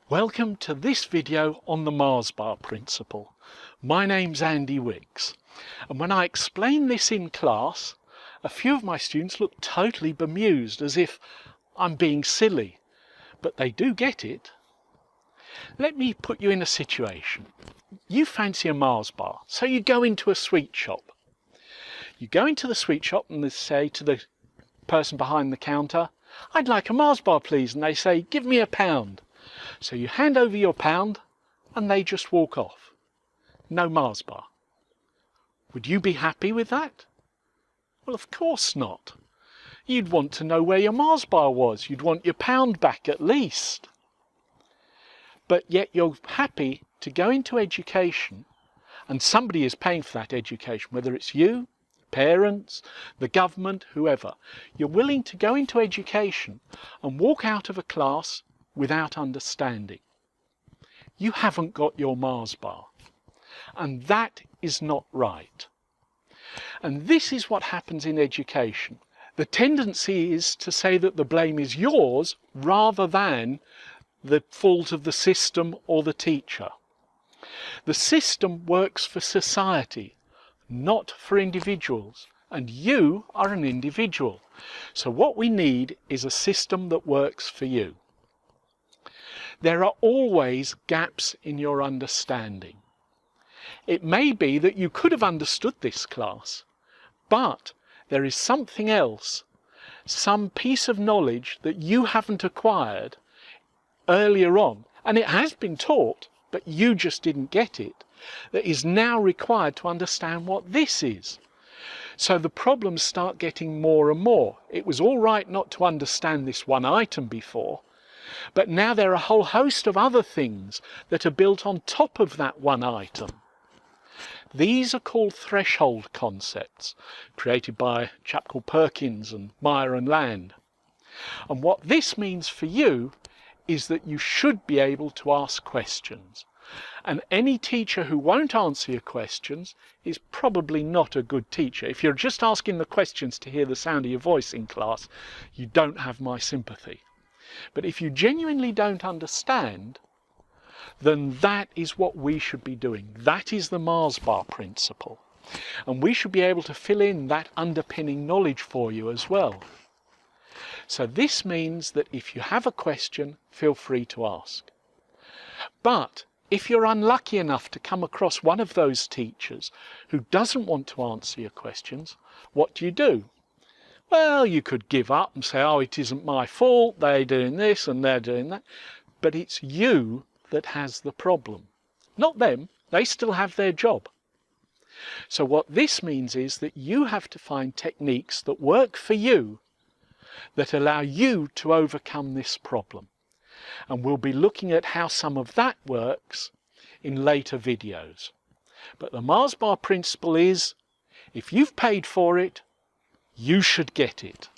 Welcome to this video on the Mars bar principle. My name's Andy Wicks, and when I explain this in class, a few of my students look totally bemused as if I'm being silly, but they do get it. Let me put you in a situation. You fancy a Mars bar, so you go into a sweet shop. You go into the sweet shop and they say to the person behind the counter, "I'd like a Mars bar please," and they say, "Give me £1." So you hand over your £1 and they just walk off. No Mars bar. Would you be happy with that? Well, of course not. You'd want to know where your Mars bar was. You'd want your £1 back at least. But yet you're happy to go into education, and somebody is paying for that education, whether it's you, parents, the government, whoever. You're willing to go into education and walk out of a class without understanding. You haven't got your Mars bar, and that is not right. And this is what happens in education. The tendency is to say that the blame is yours rather than the fault of the system or the teacher. The system works for society, not for individuals, and you are an individual. So what we need is a system that works for you. There are always gaps in your understanding. It may be that you could have understood this class, but there is something else, some piece of knowledge that you haven't acquired earlier on, and it has been taught, but you just didn't get it, that is now required to understand what this is. So the problems start getting more and more. It was all right not to understand this one item before, but now there are a whole host of other things that are built on top of that one item. These are called threshold concepts, created by a chap called Perkins and Meyer and Land. And what this means for you is that you should be able to ask questions. And any teacher who won't answer your questions is probably not a good teacher. If you're just asking the questions to hear the sound of your voice in class, you don't have my sympathy. But if you genuinely don't understand, then that is what we should be doing. That is the Mars bar principle. And we should be able to fill in that underpinning knowledge for you as well. So this means that if you have a question, feel free to ask. But if you're unlucky enough to come across one of those teachers who doesn't want to answer your questions, what do? Well, you could give up and say, "Oh, it isn't my fault, they're doing this and they're doing that." But it's you that has the problem, not them. They still have their job. So what this means is that you have to find techniques that work for you, that allow you to overcome this problem. And we'll be looking at how some of that works in later videos. But the Mars bar principle is, if you've paid for it, you should get it.